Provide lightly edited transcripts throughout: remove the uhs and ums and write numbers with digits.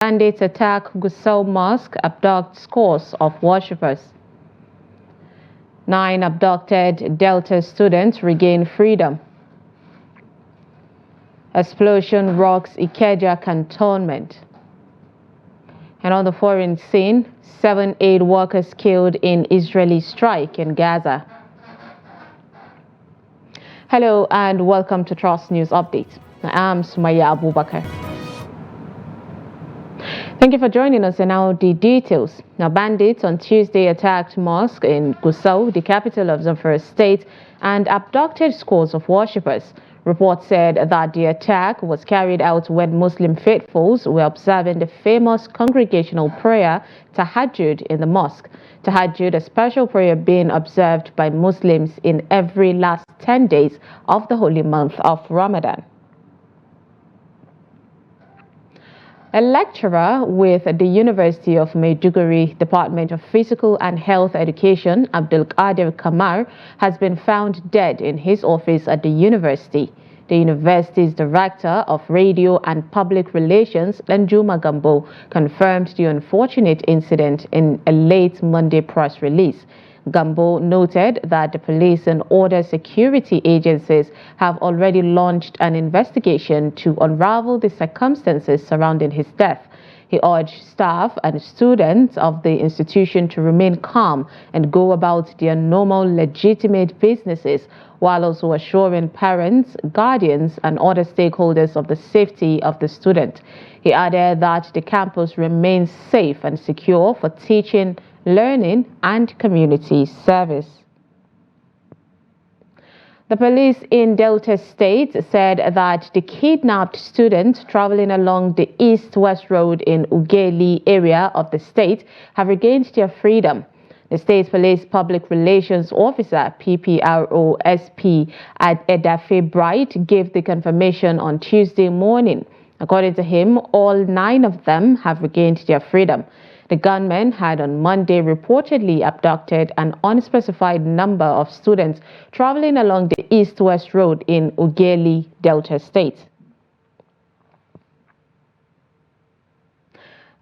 Bandits attack Gusau mosque, abduct scores of worshippers. 9 abducted Delta students regain freedom. Explosion rocks Ikeja cantonment. And on the foreign scene, 7 aid workers killed in Israeli strike in Gaza. Hello and welcome to Trust News Update. I am Sumaya Abubakar. Thank you for joining us, and now the details. Now, bandits on Tuesday attacked mosque in Gusau, the capital of Zamfara state, and abducted scores of worshippers. Reports said that the attack was carried out when Muslim faithfuls were observing the famous congregational prayer Tahajjud in the mosque. Tahajjud, a special prayer being observed by Muslims in every last 10 days of the holy month of Ramadan. A lecturer with the University of Maiduguri Department of Physical and Health Education, Abdul Qadir Kamar, has been found dead in his office at the university. The university's director of radio and public relations, Lanjuma Gambo, confirmed the unfortunate incident in a late Monday press release. Gambo noted that the police and other security agencies have already launched an investigation to unravel the circumstances surrounding his death. He urged staff and students of the institution to remain calm and go about their normal, legitimate businesses, while also assuring parents, guardians, and other stakeholders of the safety of the student. He added that the campus remains safe and secure for teaching, learning, and community service. The police in Delta State said that the kidnapped students traveling along the east-west road in Ugeli area of the state have regained their freedom. The state police public relations officer, PPRO-SP at Edafe Bright, gave the confirmation on Tuesday morning. According to him, all 9 of them have regained their freedom. The gunmen had on Monday reportedly abducted an unspecified number of students traveling along the east-west road in Ugeli, Delta State.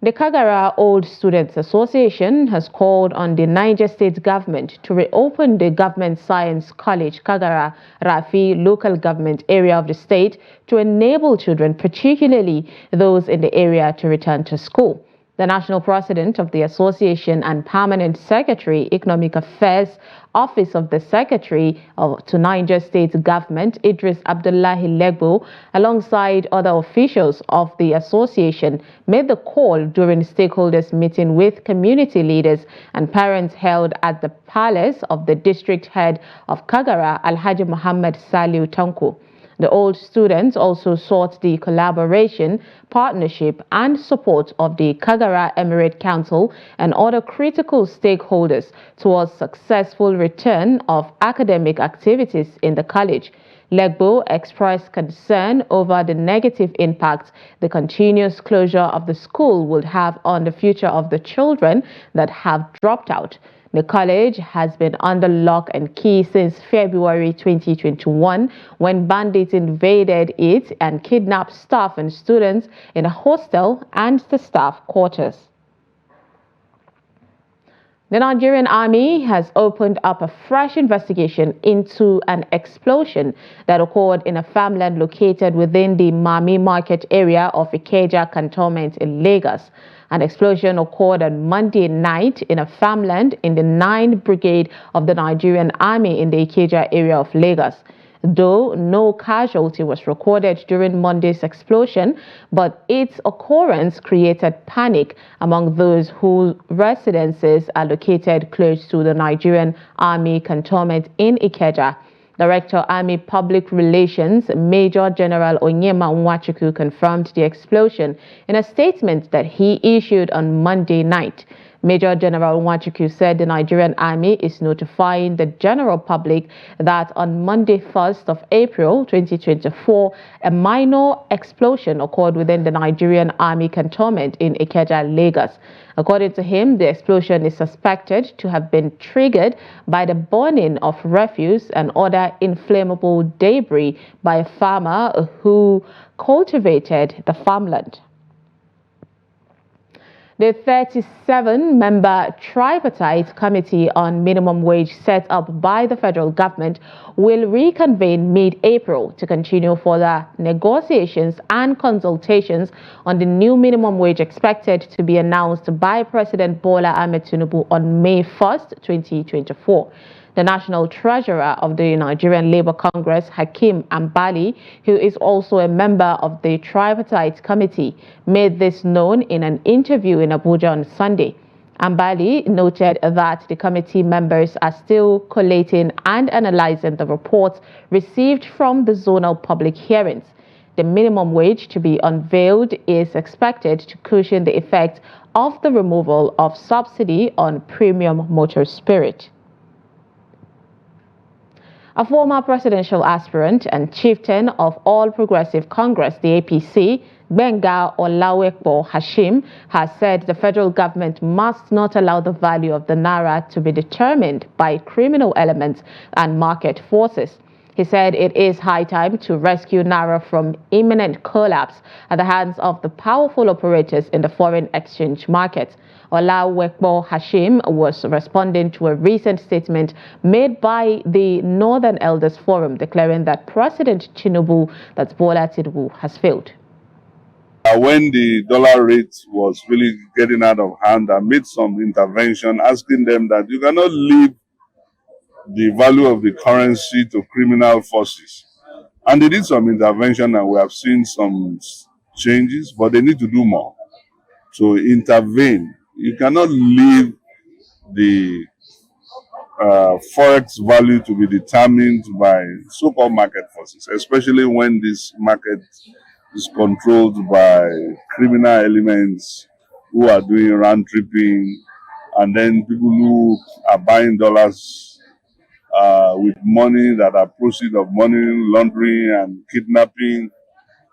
The Kagara Old Students Association has called on the Niger State government to reopen the Government Science College Kagara Rafi local government area of the state to enable children, particularly those in the area, to return to school. The national president of the association and permanent secretary, Economic Affairs Office of the Secretary to Niger State Government, Idris Abdullahi Legbo, alongside other officials of the association, made the call during stakeholders meeting with community leaders and parents held at the palace of the district head of Kagara, Alhaji Muhammad Saliu Tanko. The old students also sought the collaboration, partnership, and support of the Kagara Emirate Council and other critical stakeholders towards successful return of academic activities in the college. Legbo expressed concern over the negative impact the continuous closure of the school would have on the future of the children that have dropped out. The college has been under lock and key since February 2021, when bandits invaded it and kidnapped staff and students in a hostel and the staff quarters. The Nigerian Army has opened up a fresh investigation into an explosion that occurred in a farmland located within the Mami Market area of Ikeja cantonment in Lagos. An explosion occurred on Monday night in a farmland in the 9th Brigade of the Nigerian Army in the Ikeja area of Lagos. Though no casualty was recorded during Monday's explosion, but its occurrence created panic among those whose residences are located close to the Nigerian Army cantonment in Ikeja. Director Army Public Relations Major General Onyema Nwachukwu confirmed the explosion in a statement that he issued on Monday night. Major General Nwachukwu said the Nigerian Army is notifying the general public that on Monday, 1st of April 2024, a minor explosion occurred within the Nigerian Army cantonment in Ikeja, Lagos. According to him, the explosion is suspected to have been triggered by the burning of refuse and other inflammable debris by a farmer who cultivated the farmland. The 37-member tripartite committee on minimum wage set up by the federal government will reconvene mid-April to continue further negotiations and consultations on the new minimum wage expected to be announced by President Bola Ahmed Tinubu on May 1st, 2024. The National Treasurer of the Nigerian Labour Congress, Hakeem Ambali, who is also a member of the tripartite committee, made this known in an interview in Abuja on Sunday. Ambali noted that the committee members are still collating and analyzing the reports received from the zonal public hearings. The minimum wage to be unveiled is expected to cushion the effect of the removal of subsidy on premium motor spirit. A former presidential aspirant and chieftain of All Progressive Congress, the APC, Gbenga Olawekpo Hashim, has said the federal government must not allow the value of the naira to be determined by criminal elements and market forces. He said it is high time to rescue naira from imminent collapse at the hands of the powerful operators in the foreign exchange market. Olawekpo Hashim was responding to a recent statement made by the Northern Elders Forum declaring that President Tinubu, that's Bola Tinubu, has failed. When the dollar rate was really getting out of hand, I made some intervention asking them that you cannot leave the value of the currency to criminal forces. And they did some intervention and we have seen some changes, but they need to do more. So intervene. You cannot leave the forex value to be determined by so-called market forces, especially when this market is controlled by criminal elements who are doing round tripping, and then people who are buying dollars with money that are proceeds of money laundering and kidnapping.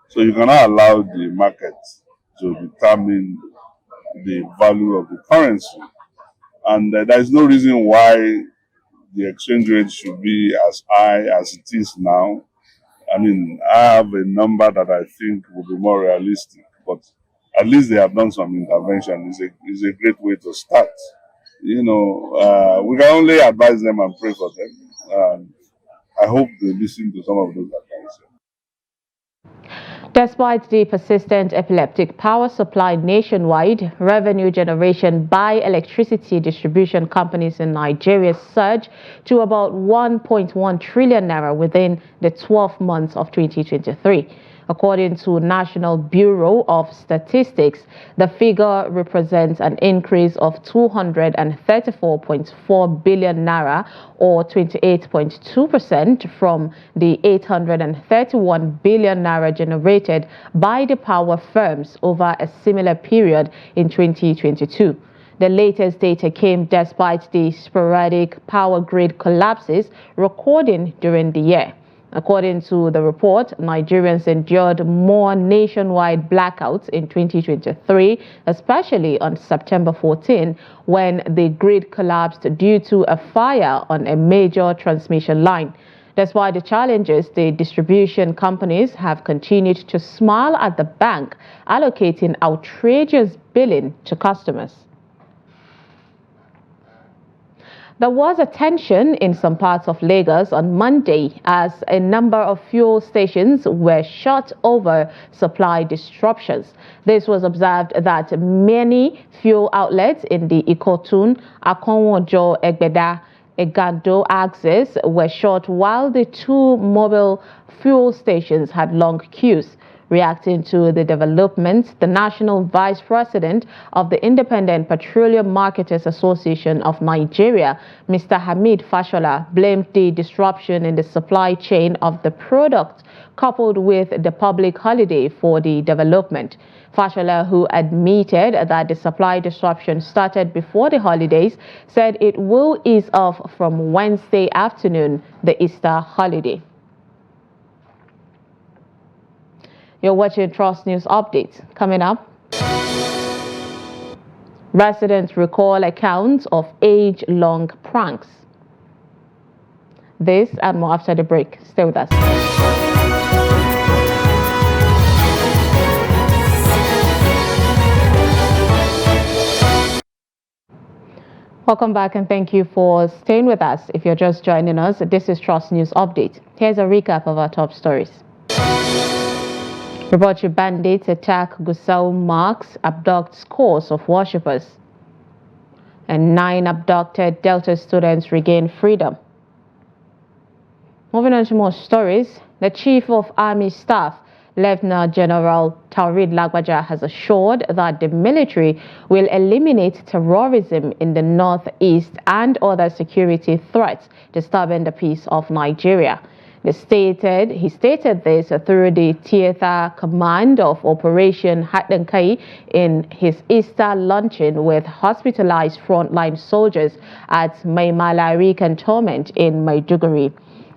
So you cannot allow the market to determine the value of the currency. And there is no reason why the exchange rate should be as high as it is now. I mean, I have a number that I think will be more realistic, but at least they have done some intervention. It's a great way to start. You know, we can only advise them and pray for them. I hope they listen to some of those advice. Despite the persistent epileptic power supply nationwide, revenue generation by electricity distribution companies in Nigeria surged to about 1.1 trillion naira within the 12 months of 2023. According to National Bureau of Statistics, the figure represents an increase of 234.4 billion naira or 28.2% from the 831 billion naira generated by the power firms over a similar period in 2022. The latest data came despite the sporadic power grid collapses recorded during the year. According to the report, Nigerians endured more nationwide blackouts in 2023, especially on September 14, when the grid collapsed due to a fire on a major transmission line. Despite the challenges, the distribution companies have continued to smile at the bank, allocating outrageous billing to customers. There was a tension in some parts of Lagos on Monday as a number of fuel stations were shut over supply disruptions. This was observed that many fuel outlets in the Ikotun, Akonwojo, Egbeda, Egado axis were shut while the two mobile fuel stations had long queues. Reacting to the developments, the National Vice President of the Independent Petroleum Marketers Association of Nigeria, Mr. Hamid Fashola, blamed the disruption in the supply chain of the product coupled with the public holiday for the development. Fashola, who admitted that the supply disruption started before the holidays, said it will ease off from Wednesday afternoon, the Easter holiday. You're watching Trust News Updates. Coming up, residents recall accounts of age-long pranks. This and more after the break. Stay with us. Welcome back and thank you for staying with us. If you're just joining us, this is Trust News Update. Here's a recap of our top stories. Reported bandits attack Gusau mosque, abduct scores of worshippers. And 9 abducted Delta students regain freedom. Moving on to more stories, the Chief of Army Staff, Lieutenant General Taurid Lagbaja, has assured that the military will eliminate terrorism in the northeast and other security threats disturbing the peace of Nigeria. He stated this through the Theater Command of Operation Hatankai in his Easter luncheon with hospitalized frontline soldiers at Maimalari Cantonment in Maiduguri.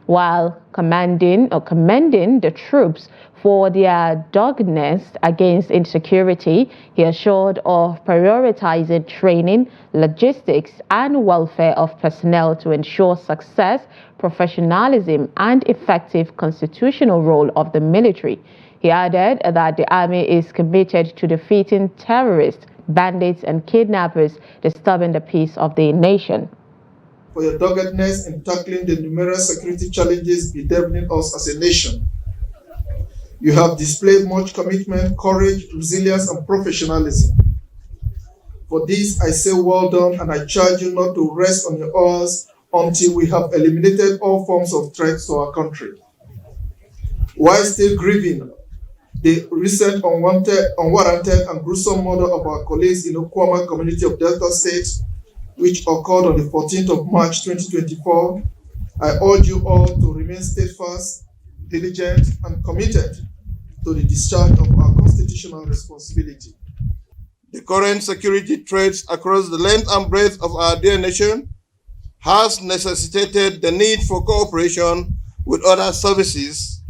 While commending the troops for their doggedness against insecurity, he assured of prioritizing training, logistics, and welfare of personnel to ensure success, professionalism, and effective constitutional role of the military. He added that the army is committed to defeating terrorists, bandits, and kidnappers disturbing the peace of the nation. For your doggedness in tackling the numerous security challenges bedeviling us as a nation. You have displayed much commitment, courage, resilience, and professionalism. For this, I say well done, and I charge you not to rest on your oars until we have eliminated all forms of threats to our country. While still grieving the recent unwarranted and gruesome murder of our colleagues in Okwama community of Delta State, which occurred on the 14th of March 2024, I urge you all to remain steadfast, diligent, and committed to the discharge of our constitutional responsibility. The current security threats across the length and breadth of our dear nation has necessitated the need for cooperation with other services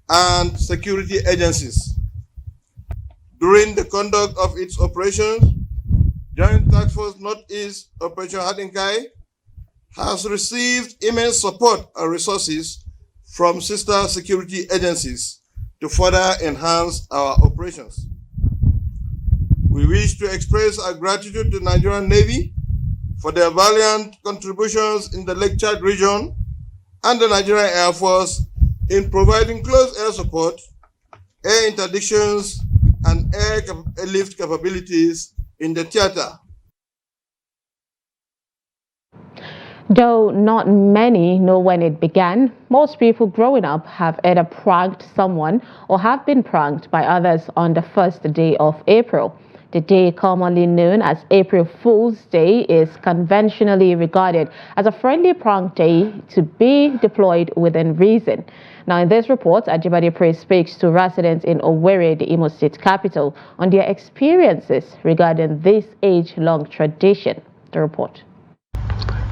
and security agencies. During the conduct of its operations, Joint Task Force Northeast Operation Hatinkai has received immense support and resources from sister security agencies to further enhance our operations. We wish to express our gratitude to the Nigerian Navy for their valiant contributions in the Lake Chad region and the Nigerian Air Force in providing close air support, air interdictions, and airlift capabilities in the theater. Though not many know when it began, most people growing up have either pranked someone or have been pranked by others on the first day of April. The day, commonly known as April Fool's Day, is conventionally regarded as a friendly prank day to be deployed within reason. Now, in this report, Ajibade Praise speaks to residents in Owerri, the Imo State capital, on their experiences regarding this age-long tradition. The report.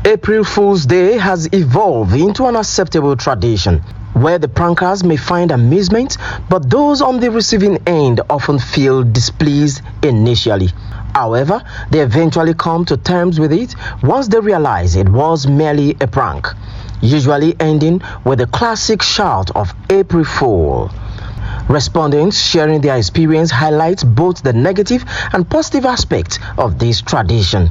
April Fool's Day has evolved into an acceptable tradition where the prankers may find amusement, but those on the receiving end often feel displeased initially. However, they eventually come to terms with it once they realize it was merely a prank, usually ending with a classic shout of April Fool. Respondents sharing their experience highlights both the negative and positive aspects of this tradition.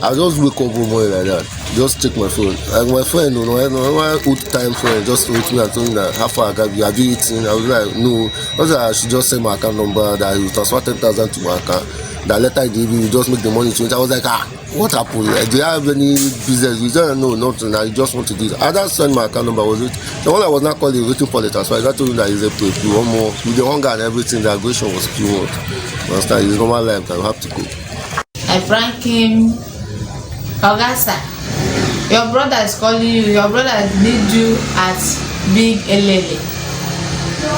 I just wake up one morning like that, just check my phone. Like my friend, my old time friend just wrote me and told me that how far I got you, have you eaten? I was like, no. I should just send my account number, that you transfer 10,000 to my account. That later in the evening, you just make the money change. I was like, what happened? Like, do you have any business? You don't know, nothing. I just want to do it. I just send my account number. Was it? The one I was not calling, waiting for the transfer. I got told him that he's a play one more. With the hunger and everything, the aggression was too much. Understand? It's normal life, I have to go. I prank him. Ogasa, your brother is calling you. Your brother need you at Big Elele.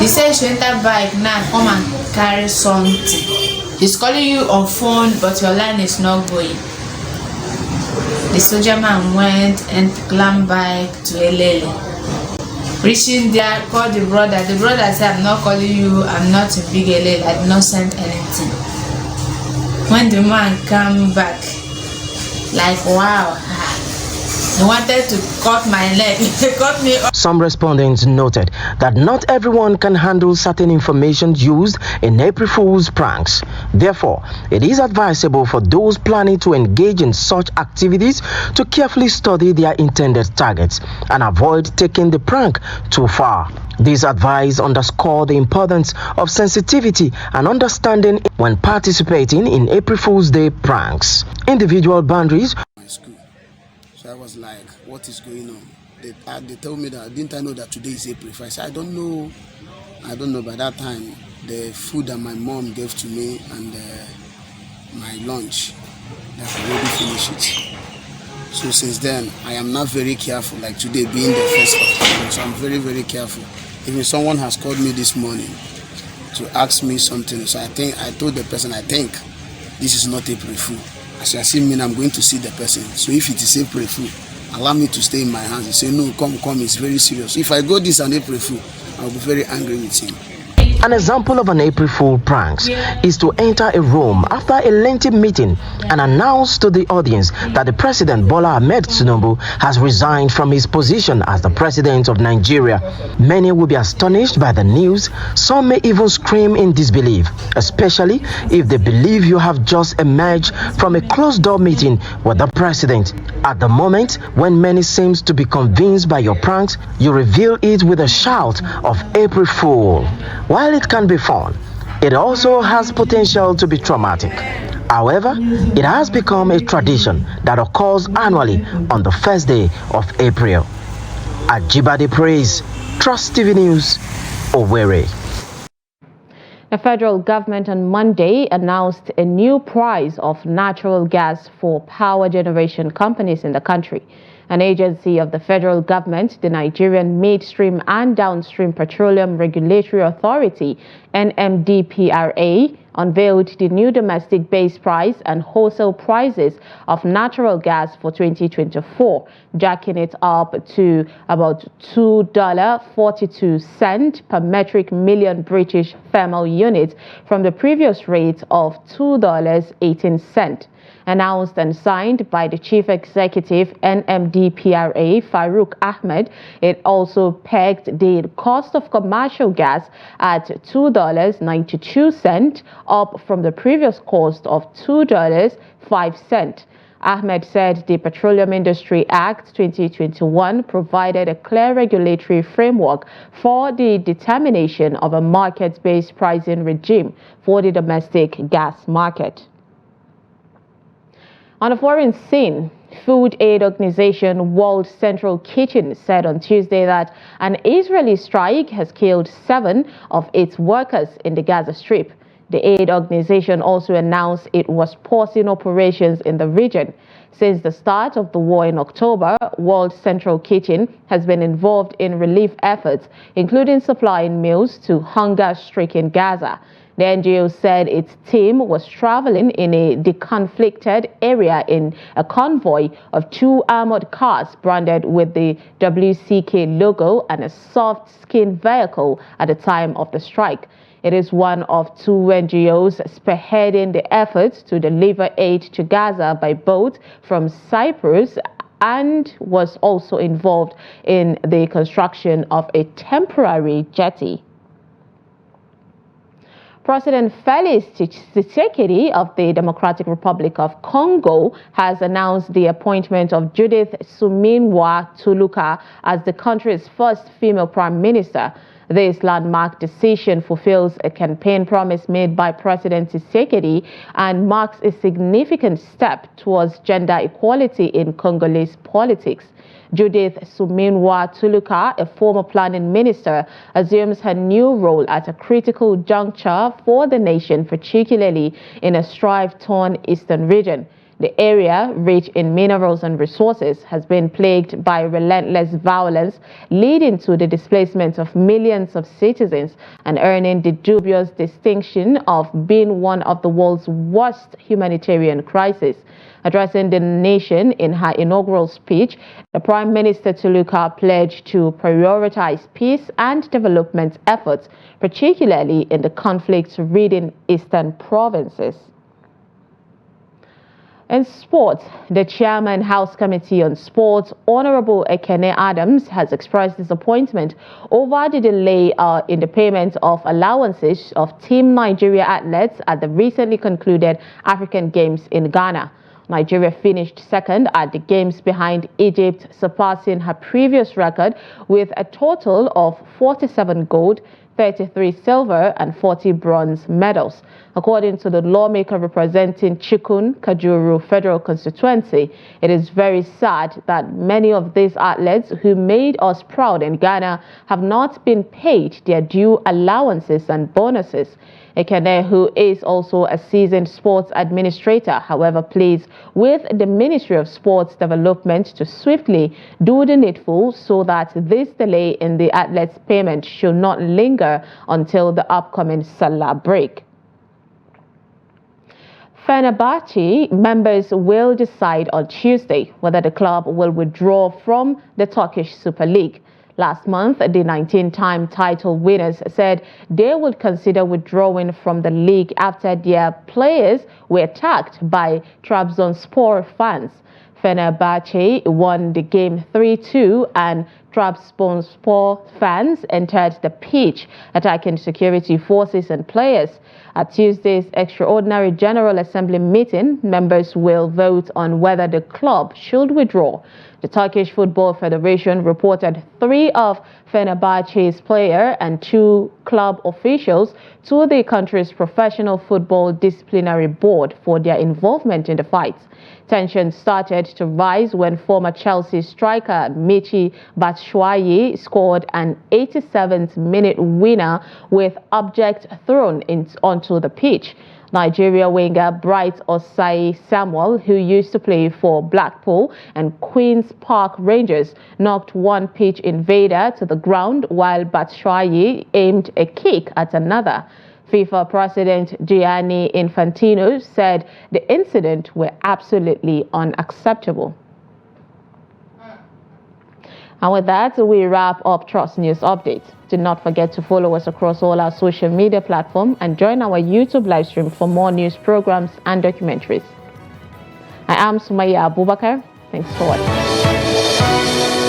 He says you enter bike now, come and carry something. He's calling you on phone, but your line is not going. The soldier man went and climbed bike to Elele. Reaching there, called the brother. The brother said, I'm not calling you, I'm not in Big Elele, I did not send anything. When the man came back, like, wow, he wanted to cut my leg. He cut me off. Some respondents noted that not everyone can handle certain information used in April Fool's pranks. Therefore, it is advisable for those planning to engage in such activities to carefully study their intended targets and avoid taking the prank too far. This advice underscores the importance of sensitivity and understanding when participating in April Fool's Day pranks. Individual boundaries. School. So I was like, what is going on? They told me that, didn't I know that today is April 1st? I said, I don't know. By that time, the food that my mom gave to me and my lunch, they've already finished it. So since then, I am not very careful, like today being the first of the month, so I'm very, very careful. Even someone has called me this morning to ask me something, so I told the person, I think this is not April Fool. As I see me, I'm going to see the person. So if it is April Fool, allow me to stay in my hands. He say, no, come, it's very serious. If I go this on April Fool, I'll be very angry with him. An example of an April Fool prank is to enter a room after a lengthy meeting and announce to the audience that the President Bola Ahmed Tinubu has resigned from his position as the President of Nigeria. Many will be astonished by the news. Some may even scream in disbelief, especially if they believe you have just emerged from a closed-door meeting with the President. At the moment when many seem to be convinced by your pranks, you reveal it with a shout of April Fool. While it can be fun, it also has potential to be traumatic. However, it has become a tradition that occurs annually on the first day of April. Ajibade Praise, Trust TV News, Owerri. The federal government on Monday announced a new price of natural gas for power generation companies in the country. An agency of the federal government, the Nigerian Midstream and Downstream Petroleum Regulatory Authority, NMDPRA, unveiled the new domestic base price and wholesale prices of natural gas for 2024, jacking it up to about $2.42 per metric million British thermal units from the previous rate of $2.18. Announced and signed by the Chief Executive NMDPRA, Farouk Ahmed, it also pegged the cost of commercial gas at $2.92, up from the previous cost of $2.05. Ahmed said the Petroleum Industry Act 2021 provided a clear regulatory framework for the determination of a market-based pricing regime for the domestic gas market. On a foreign scene, food aid organization World Central Kitchen said on Tuesday that an Israeli strike has killed 7 of its workers in the Gaza Strip. The aid organization also announced it was pausing operations in the region. Since the start of the war in October, World Central Kitchen has been involved in relief efforts, including supplying meals to hunger-stricken Gaza. The NGO said its team was traveling in a deconflicted area in a convoy of 2 armored cars branded with the WCK logo and a soft-skinned vehicle at the time of the strike. It is one of 2 NGOs spearheading the efforts to deliver aid to Gaza by boat from Cyprus and was also involved in the construction of a temporary jetty. President Felix Tshisekedi of the Democratic Republic of Congo has announced the appointment of Judith Suminwa Tuluka as the country's first female prime minister. This landmark decision fulfills a campaign promise made by President Tshisekedi and marks a significant step towards gender equality in Congolese politics. Judith Suminwa Tuluka, a former planning minister, assumes her new role at a critical juncture for the nation, particularly in a strife-torn eastern region. The area, rich in minerals and resources, has been plagued by relentless violence, leading to the displacement of millions of citizens and earning the dubious distinction of being one of the world's worst humanitarian crises. Addressing the nation in her inaugural speech, the Prime Minister Tuluka pledged to prioritize peace and development efforts, particularly in the conflict-ridden eastern provinces. In sports, the Chairman House Committee on Sports, Honorable Ekene Adams, has expressed disappointment over the delay in the payment of allowances of Team Nigeria athletes at the recently concluded African Games in Ghana. Nigeria finished second at the Games behind Egypt, surpassing her previous record with a total of 47 gold, 33 silver and 40 bronze medals. According to the lawmaker representing Chikun Kajuru Federal Constituency, it is very sad that many of these athletes who made us proud in Ghana have not been paid their due allowances and bonuses. Ekene, who is also a seasoned sports administrator, however, pleads with the Ministry of Sports Development to swiftly do the needful so that this delay in the athletes' payment should not linger until the upcoming Salah break. Fenerbahce members will decide on Tuesday whether the club will withdraw from the Turkish Super League. Last month, the 19-time title winners said they would consider withdrawing from the league after their players were attacked by Trabzonspor fans. Fenerbahce won the game 3-2 and Trabzonspor fans entered the pitch, attacking security forces and players. At Tuesday's extraordinary General Assembly meeting, members will vote on whether the club should withdraw. The Turkish Football Federation reported 3 of Fenerbahce's players and 2 club officials to the country's professional football disciplinary board for their involvement in the fights. Tensions started to rise when former Chelsea striker Michy Batshuayi scored an 87th minute winner with object thrown onto the pitch. Nigeria winger Bright Osai Samuel, who used to play for Blackpool and Queen's Park Rangers, knocked one pitch invader to the ground while Batshuayi aimed a kick at another. FIFA President Gianni Infantino said the incident were absolutely unacceptable. And with that, we wrap up Trust News Update. Do not forget to follow us across all our social media platforms and join our YouTube live stream for more news programs and documentaries. I am Sumaya Abubakar. Thanks for watching.